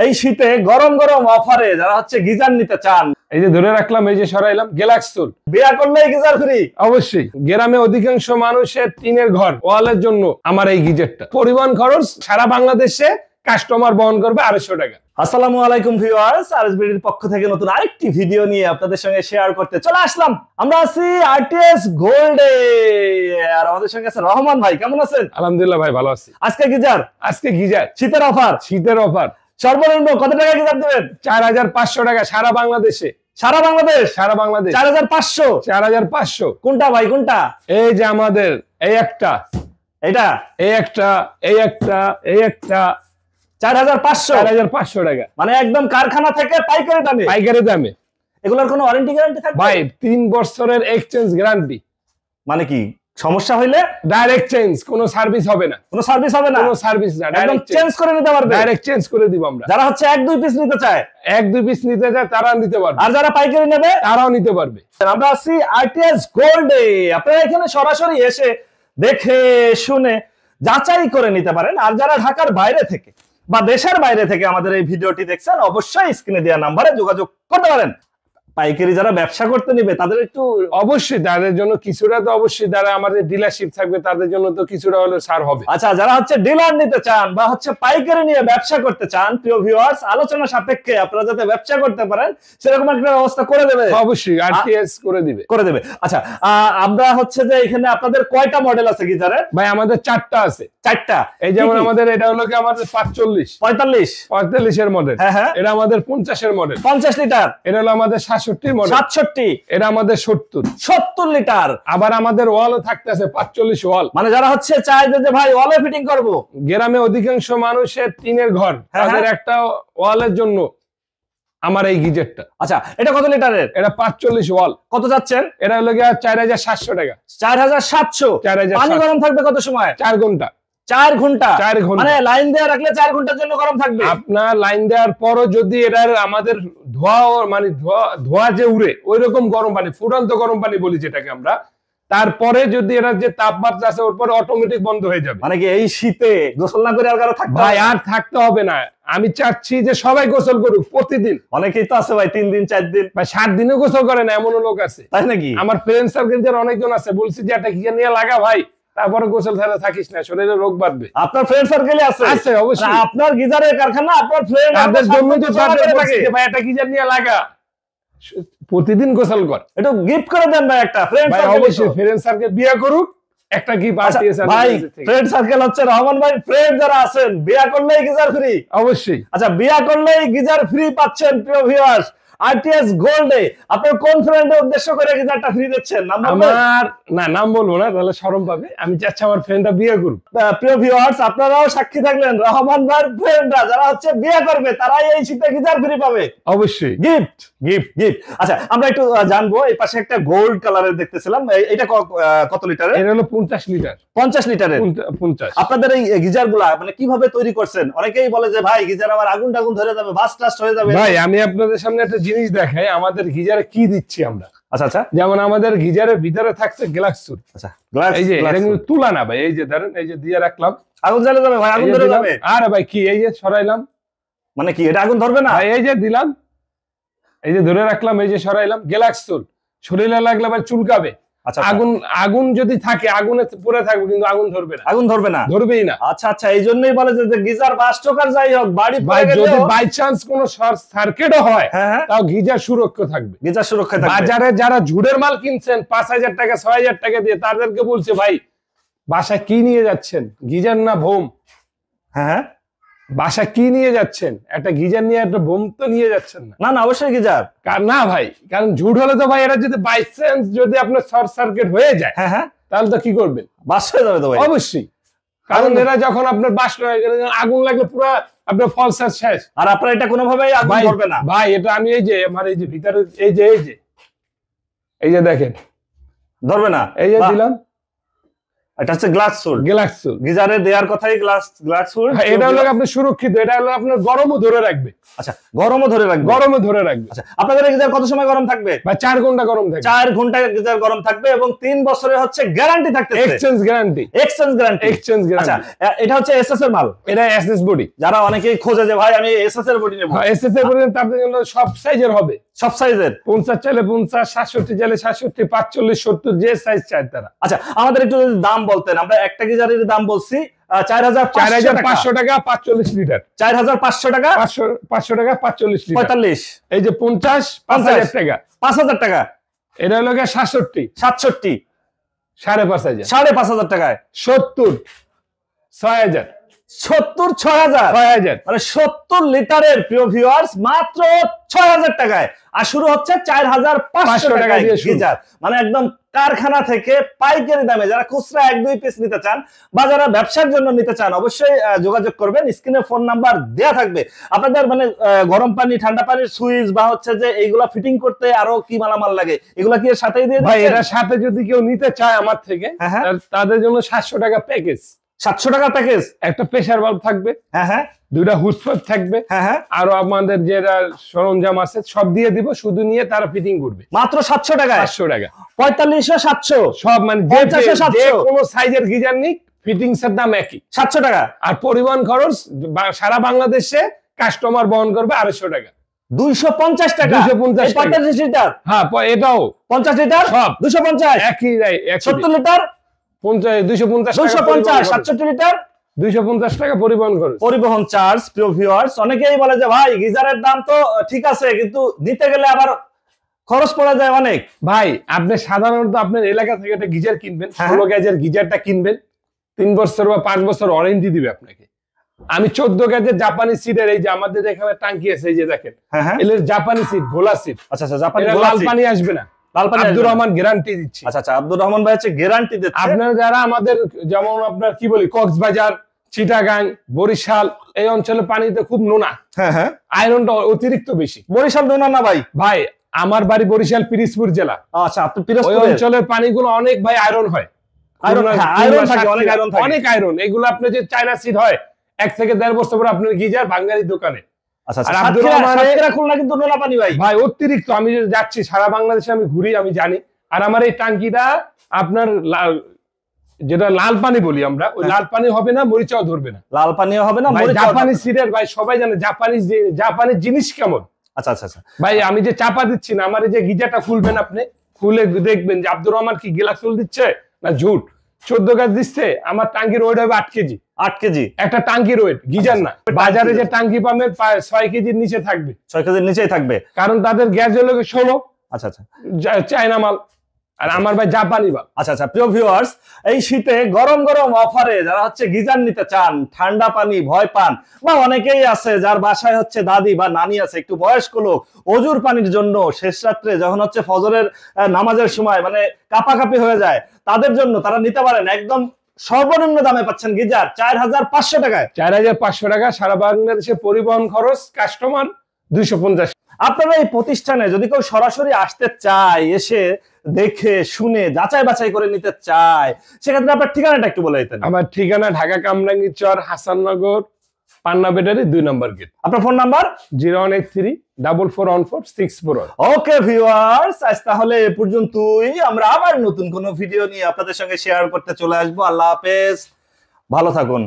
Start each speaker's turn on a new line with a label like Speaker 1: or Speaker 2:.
Speaker 1: এই শীতে গরম গরম অফারে যারা হচ্ছে গিজার নিতে চান,
Speaker 2: এই যে ধরে রাখলাম, এই যে সরাইলাম গ্যালাক্সুল,
Speaker 1: বিয়া করলেই গিজার ফ্রি।
Speaker 2: অবশ্যই গ্রামে অধিকাংশ মানুষের টিনের ঘর ওয়ালের জন্য আমার এই গিজারটা। পরিবহন খরচ সারা বাংলাদেশে কাস্টমার বহন করবে 250 টাকা।
Speaker 1: আসসালামু আলাইকুম ভিউয়ার্স, আরএসবিডির পক্ষ থেকে নতুন আরেকটি ভিডিও নিয়ে আপনাদের সঙ্গে শেয়ার করতে চলে আসলাম। আমরা আছি আরটিএস গোল্ডে, আর আমাদের সঙ্গে আছে রহমান ভাই। কেমন আছেন?
Speaker 2: আলহামদুলিল্লাহ ভাই, ভালো আছি।
Speaker 1: আজকে গিজার
Speaker 2: শীতের অফার
Speaker 1: সর্বনিম্ন কত টাকা গিজার দেবেন?
Speaker 2: 4500 টাকা সারা বাংলাদেশে।
Speaker 1: সারা বাংলাদেশ
Speaker 2: 4500।
Speaker 1: কোনটা ভাই, কোনটা?
Speaker 2: এই যে আমাদের এই একটা,
Speaker 1: এটা,
Speaker 2: এই একটা 4500 টাকা,
Speaker 1: মানে একদম কারখানা থেকে পাইকারি দামে। এগুলোর কোনো ওয়ারেন্টি গ্যারান্টি থাকবে
Speaker 2: ভাই? 3 বছরের এক্সচেঞ্জ গ্যারান্টি।
Speaker 1: মানে কি সমস্যা হইলে
Speaker 2: ডাইরেক্ট চেঞ্জ, কোনো সার্ভিস হবে না।
Speaker 1: কোনো সার্ভিস না, একদম চেঞ্জ করে নিতে পারবে।
Speaker 2: ডাইরেক্ট চেঞ্জ করে দিব আমরা।
Speaker 1: যারা হচ্ছে 1-2 পিস নিতে চায়,
Speaker 2: 1-2 পিস নিতে চায় তারা নিতে পারবে,
Speaker 1: আর যারা পাইকারি নেবে
Speaker 2: তারাও নিতে পারবে।
Speaker 1: আমরা আছি আরটিএস গোল্ডে। আপনারা এখানে সরাসরি এসে দেখে শুনে যাচাই করে নিতে পারেন। আর যারা ঢাকার বাইরে থেকে বা দেশের বাইরে থেকে আমাদের এই ভিডিওটি দেখছেন, অবশ্যই স্ক্রিনে দেওয়া নাম্বারে যোগাযোগ করতে পারেন। পাইকারি যারা ব্যবসা করতে নিবে তাদের একটু
Speaker 2: অবশ্যই, তাদের জন্য কিছুটা তো অবশ্যই, যারা আমাদের ডিলারশিপ থাকবে তাদের জন্য তো কিছুটা হলে ছাড় হবে।
Speaker 1: আচ্ছা, যারা হচ্ছে ডিলার নিতে চান বা হচ্ছে পাইকারি নিয়ে ব্যবসা করতে চান, প্রিয় ভিউয়ার্স, আলোচনা সাপেক্ষে আপনারা যাতে ব্যবসা করতে পারেন সেরকম একটা ব্যবস্থা করে দেবে।
Speaker 2: অবশ্যই আরটিএস করে দিবে।
Speaker 1: আচ্ছা, আমরা হচ্ছে যে এখানে আপনাদের কয়টা মডেল আছে গিজারের?
Speaker 2: ভাই আমাদের 4টা আছে।
Speaker 1: 4টা?
Speaker 2: এই যেমন আমাদের এটা হলো কি আমাদের 45 এর মডেল।
Speaker 1: হ্যাঁ,
Speaker 2: এটা আমাদের 50 এর মডেল,
Speaker 1: 50 লিটার।
Speaker 2: এটা হলো আমাদের 67 মডেল,
Speaker 1: 67।
Speaker 2: এটা আমাদের 70
Speaker 1: লিটার।
Speaker 2: আবার আমাদের ওয়ালও থাকতেছে 45 ওয়াল।
Speaker 1: মানে যারা হচ্ছে চায় যে ভাই ওয়ালে ফিটিং করব,
Speaker 2: গ্রামে অধিকাংশ মানুষের টিনের ঘর, তাদের একটা ওয়ালের জন্য আমার এই গিজারটা।
Speaker 1: আচ্ছা, এটা কত লিটারের?
Speaker 2: এটা 45 ওয়াল।
Speaker 1: কত যাচ্ছেন?
Speaker 2: এটা হলো 4700 টাকা।
Speaker 1: 4700। পানি গরম থাকবে কত সময়?
Speaker 2: 4 ঘন্টা।
Speaker 1: 4 ঘন্টা।
Speaker 2: 4 ঘন্টা
Speaker 1: মানে লাইন দেওয়া রাখলে 4 ঘন্টার জন্য গরম থাকবে।
Speaker 2: আপনার লাইন দেওয়ার পরও যদি এটার আমাদের ধোয়া যে উড়ে ওইরকম গরম পানি, ফুটন্ত গরম পানি বলি যেটাকে আমরা, তারপরে যদি এটার যে তাপমাত্রা আছে ওর পরে অটোমেটিক বন্ধ হয়ে যাবে।
Speaker 1: মানে কি এই শীতে গোসল না করে আর কারো থাকতে
Speaker 2: ভাই আর থাকতে হবে না। আমি চাচ্ছি যে সবাই গোসল করুক প্রতিদিন।
Speaker 1: অনেকেই তো আছে ভাই 3 দিন 4 দিন
Speaker 2: ভাই 7 দিনও গোসল করে না, এমনও লোক আছে।
Speaker 1: তাই নাকি?
Speaker 2: আমার ফ্রেন্ড সার্কেল যারা অনেকজন আছে, বলছি যে এটা গিয়ে নিয়ে লাগা ভাই, তারপরে গোসল ছাড়া থাকিস না, শরীরে রোগ বাড়বে।
Speaker 1: আপনার ফ্রেন্ড সার্কেলে আছে?
Speaker 2: আছে অবশ্যই।
Speaker 1: আপনার গিজারের কারখানা, আপনার ফ্রেন্ড,
Speaker 2: তাদের জন্য তো ভাই এটা গিজার নিয়ে লাগা, প্রতিদিন গোসল কর,
Speaker 1: একটু গিফট করে দেন ভাই একটা ফ্রেন্ড
Speaker 2: সার্কেল। অবশ্যই ফ্রেন্ড সার্কেল বিয়ে করুক, একটা গিফট আরটিএস
Speaker 1: ভাই। ফ্রেন্ড সার্কেল হচ্ছে রহমান ভাই, ফ্রেন্ড যারা আছেন বিয়ে করলেই গিজার ফ্রি।
Speaker 2: অবশ্যই।
Speaker 1: আচ্ছা, বিয়ে করলেই গিজার ফ্রি পাচ্ছেন প্রিয় ভিউয়ার্স আরটিএস গোল্ডে। আপনি কোন ফ্রেন্ডের উদ্দেশ্য করে গিজারটা ফ্রি দিচ্ছেন?
Speaker 2: নাম বলবো না, তাহলে শরম পাবে। আমি চাচ্ছি আমার ফ্রেন্ডটা বিয়ে করুক।
Speaker 1: প্রিয় ভিউয়ার্স, আপনারাও সাক্ষী থাকলেন, রহমান ভাইয়ের ফ্রেন্ডরা যারা হচ্ছে বিয়ে করবে তারাই এই শীতে গিজার ফ্রি পাবে।
Speaker 2: অবশ্যই
Speaker 1: গিফট। আচ্ছা, আমরা একটু জানবো, এই পাশে একটা গোল্ড কালারের দেখতেছিলাম, এটা কত লিটারের?
Speaker 2: এটা হলো 50 লিটার।
Speaker 1: 50 লিটারের।
Speaker 2: 50।
Speaker 1: আপনাদের এই গিজার গুলা মানে কিভাবে তৈরি করছেন? অনেকেই বলে যে ভাই গিজার আমার আগুন ধরে যাবে, বাস্ট হয়ে যাবে।
Speaker 2: ভাই আমি আপনাদের সামনে একটা জিনিস দেখাই, আমাদের গিজারে কি দিচ্ছি আমরা।
Speaker 1: আচ্ছা,
Speaker 2: যেমন আমাদের গিজারের ভিতরে থাকছে গ্যালাক্সুল।
Speaker 1: আচ্ছা,
Speaker 2: এই যে এটা কিন্তু তুলা না ভাই, এই যে ধরেন, এই যে দিয়ে রাখলাম,
Speaker 1: আগুন জ্বলে যাবে ভাই, আগুন ধরে যাবে।
Speaker 2: আরে ভাই কি, এই যে সরাইলাম,
Speaker 1: মানে কি এটা আগুন ধরবে না
Speaker 2: ভাই? এই যে দিলাম, এই যে ধরে রাখলাম, এই যে সরাইলাম, গ্যালাক্সুল শরীরে লাগলে ভাই চুলকাবে।
Speaker 1: আচ্ছা,
Speaker 2: আগুন যদি থাকে আগুনে পড়ে থাকবে, কিন্তু আগুন ধরবে না, ধরবেই না।
Speaker 1: আচ্ছা, এই জন্যই বলে যে গিজার বাস্ট হোক আর যাই হোক, বাড়ি
Speaker 2: যদি বাই চান্স কোনো শর্ট সার্কিটও হয়, তাও গিজার সুরক্ষা থাকবে। বাজারে যারা ঝুড়ের মাল কিনছেন 5000 টাকা 6000 টাকা দিয়ে, তাদেরকে বলছে ভাই বাসা কি নিয়ে যাচ্ছেন, গিজার না ভোম?
Speaker 1: হ্যাঁ,
Speaker 2: বাসা কি নিয়ে যাচ্ছেন? একটা গিজার নিয়ে একটা ভোম তো নিয়ে যাচ্ছেন না।
Speaker 1: না, অবশ্যই গিজার।
Speaker 2: না ভাই, কারণ ঝুট হলে তো ভাই, এটা যদি বাই চান্স যদি আপনার শর্ট সার্কিট হয়ে যায়, তাহলে তো কি করবেন?
Speaker 1: বাস্ট হয়ে যাবে তো ভাই।
Speaker 2: অবশ্যই, কারণ এরা যখন আপনার বাস্ট হয়ে গেলে আগুন লাগলে পুরো আপনার ফলসার শেষ।
Speaker 1: আর আপনার এটা কোনোভাবেই আগুন ধরবে না
Speaker 2: ভাই। এটা আমি এই যে আমার এই যে ভিতরে এই যে দেখেন,
Speaker 1: ধরবে না।
Speaker 2: এই যে দিলাম,
Speaker 1: এটা হচ্ছে গ্লাস সুল।
Speaker 2: গ্লাস সুল
Speaker 1: গিজারে দেওয়ার কথাই গ্লাস সুল।
Speaker 2: এটা হলো আপনি সুরক্ষিত, এটা হলো আপনার গরমও ধরে রাখবে।
Speaker 1: আচ্ছা, গরমও ধরে রাখবে,
Speaker 2: গরমও ধরে রাখবে।
Speaker 1: আচ্ছা, আপনাদের গিজার কত সময় গরম থাকবে?
Speaker 2: বা 4 ঘন্টা গরম থাকবে।
Speaker 1: 4 ঘন্টা গিজার গরম থাকবে এবং 3 বছরের হচ্ছে গ্যারান্টি থাকতেছে।
Speaker 2: Exchange guarantee.
Speaker 1: Exchange guarantee.
Speaker 2: Exchange guarantee.
Speaker 1: আচ্ছা, এটা হচ্ছে এসএস এর মাল।
Speaker 2: এটা এসএস বডি।
Speaker 1: যারা অনেকেই খোঁজে যে ভাই আমি এসএস এর বডি নেব,
Speaker 2: এসএস এর বডি তাদের জন্য সব সাইজের হবে,
Speaker 1: সব সাইজের।
Speaker 2: 50 চাইলে 50, 67 চাইলে 67, 45, 70 যে সাইজ চাই তারা।
Speaker 1: আচ্ছা, আমাদের একটু যদি দাম বলতেন। আমরা একটা গিজারের দাম বলছি 4500 টাকা
Speaker 2: 45 লিটার।
Speaker 1: 4500 টাকা
Speaker 2: 500 টাকা 45 লিটার।
Speaker 1: 45।
Speaker 2: এই যে 50 5000 টাকা
Speaker 1: 5000 টাকা।
Speaker 2: এটা হলো 67
Speaker 1: 65
Speaker 2: 5500
Speaker 1: 5500 টাকায়।
Speaker 2: 70 6000
Speaker 1: 70 6000 মানে 70 লিটারের প্রিয় ভিউয়ার্স মাত্র 6000 টাকায়। আর শুরু হচ্ছে 4500 টাকা দিয়ে গিজার। মানে একদম কারখানা থেকে পাইকারি দামে। যারা খুচরা 1-2 পিস নিতে চান বা যারা ব্যবসার জন্য নিতে চান অবশ্যই যোগাযোগ করবেন। স্ক্রিনে ফোন নাম্বার দেয়া থাকবে। আপনাদের মানে গরম পানি ঠান্ডা পানির সুইচ বা হচ্ছে যে এইগুলা ফিটিং করতে আরো কি মালামাল লাগে এগুলা কি এর সাথেই দিয়ে
Speaker 2: ভাই? এর সাথে যদি কেউ নিতে চায় আমার থেকে তাদের জন্য 700 টাকা প্যাকেজ।
Speaker 1: 700 টাকা প্যাকেজ।
Speaker 2: একটা প্রেসার বাল্ব থাকবে, দুইটা হুস পাইপ থাকবে, আর আমাদের যেটা সরঞ্জাম আছে সব দিয়ে দিব, শুধু নিয়ে তারা ফিটিং করবে মাত্র 700 টাকা। 700 টাকা 4500 700 সব মানে যে কোনো সাইজের গিজার নিক ফিটিংস এর দাম একই 700 টাকা। আর পরিবহন খরচ সারা বাংলাদেশে কাস্টমার বহন করবে 250 টাকা। 250 টাকা 45 লিটার। হ্যাঁ, এটাও 50 লিটার সব 250 একই। 70 লিটার 250 67 লিটার 250 টাকা পরিবহন খরচ, পরিবহন চার্জ। প্রিয় ভিউয়ার্স, অনেকেই বলে যে ভাই গিজারের দাম তো ঠিক আছে কিন্তু নিতে গেলে আবার খরচ পড়ে যায় অনেক। ভাই আপনি সাধারণত আপনার এলাকা থেকে একটা গিজার কিনবেন, 16 গেজের গিজারটা কিনবেন, 3 বছর বা 5 বছর ওয়ারেন্টি দিবে আপনাকে। আমি 14 গেজের জাপানি সিডের, এই যে আমাদের এখানে টাঙ্কি আছে এই যে দেখেন, এর জাপানি সিড, গোলা সিড। আচ্ছা আচ্ছা, জাপানি গোলা সিড, লাল পানি আসবে না। আব্দুর রহমান গ্যারান্টি দিচ্ছে। আচ্ছা আচ্ছা, আব্দুর রহমান ভাই হচ্ছে গ্যারান্টি দিচ্ছে। আপনারা যারা আমাদের যেমন আপনার কি বলি কক্সবাজার, চিটাগাং, বরিশাল এই অঞ্চলে পানিতে খুব নোনা, আয়রনটা অতিরিক্ত বেশি। বরিশাল নোনা না ভাই? ভাই আমার বাড়ি বরিশাল পিরিজপুর জেলা। আচ্ছা, আপনি পিরিজপুর ওই অঞ্চলের পানিগুলো অনেক ভাই আয়রন হয়, আয়রন থাকে, অনেক আয়রন থাকে, অনেক আয়রন। এগুলো আপনি যে চায়না সিড হয় 1 থেকে 1.5 বছর পর আপনার গিজার বাঙালি দোকানে। আচ্ছা, আব্দুর রহমান খুলনা কিন্তু নোনা পানি ভাই। ভাই অতিরিক্ত, আমি যাচ্ছি সারা বাংলাদেশে, আমি ঘুরি, আমি জানি। আর আমার এই টাঙ্কিটা আপনার যেটা লাল পানি বলি আমরা, ওই লাল পানি হবে না, মরিচাও ধরবে না, লাল পানিও হবে না, জাপানি সিডের। ভাই সবাই জানে জাপানি জিনিস কেমন। আচ্ছা আচ্ছা আচ্ছা ভাই, আমি যে চাপা দিচ্ছি না, আমার এই যে গিজারটা খুলবেন, আপনি খুলে দেখবেন যে আব্দুর রহমান কি গ্লাস ফুল দিচ্ছে না ঝুট। 14 গাছ দিচ্ছে, আমার টাঙ্কির ওয়েট হবে 8 কেজি। 8 কেজি একটা টাঙ্কির ওয়েট, গিজার না। বাজারে যে টাঙ্কি পাবেন 6 কেজির নিচে থাকবে, 6 কেজির নিচেই থাকবে, কারণ তাদের গ্যাস হলো 16। আচ্ছা আচ্ছা, চায়না মাল, আর আমার ভাই জাপানি মাল। আচ্ছা আচ্ছা, প্রিয় ভিউয়ার্স, এই শীতে গরম গরম অফারে যারা হচ্ছে গিজার নিতে চান, ঠান্ডা পানি ভয় পান, বা অনেকেই আছে যার বাসায় হচ্ছে দাদি বা নানি আছে, একটু বয়স্ক লোক, অজুর পানির জন্য শেষ রাত্রে যখন হচ্ছে ফজরের নামাজের সময় মানে কাপাকাপি হয়ে যায়, তাদের জন্য তারা নিতে পারেন একদম সর্বনিম্ন দামে পাচ্ছেন গিজার 4500 টাকায়। 4500 টাকা, সারা বাংলাদেশে পরিবহন খরচ কাস্টমার 250। আপনারা এই প্রতিষ্ঠানে যদি কেউ সরাসরি আসতে চায়, এসে দেখে শুনে যাচাই বাছাই করে নিতে চায়, সেক্ষেত্রে আপনার ঠিকানাটা একটু বলে দিতেন। আমার ঠিকানা ঢাকা কামরাঙ্গীর চর, হাসাননগর, পান্না ব্যাটারি 2 নম্বর গেট। আপনার ফোন নাম্বার 01834414641। ওকে ভিউয়ার্স, আজ তাহলে এ পর্যন্তই। আমরা আবার নতুন কোনো ভিডিও নিয়ে আপনাদের সঙ্গে শেয়ার করতে চলে আসবো। আল্লাহ হাফেজ, ভালো থাকুন।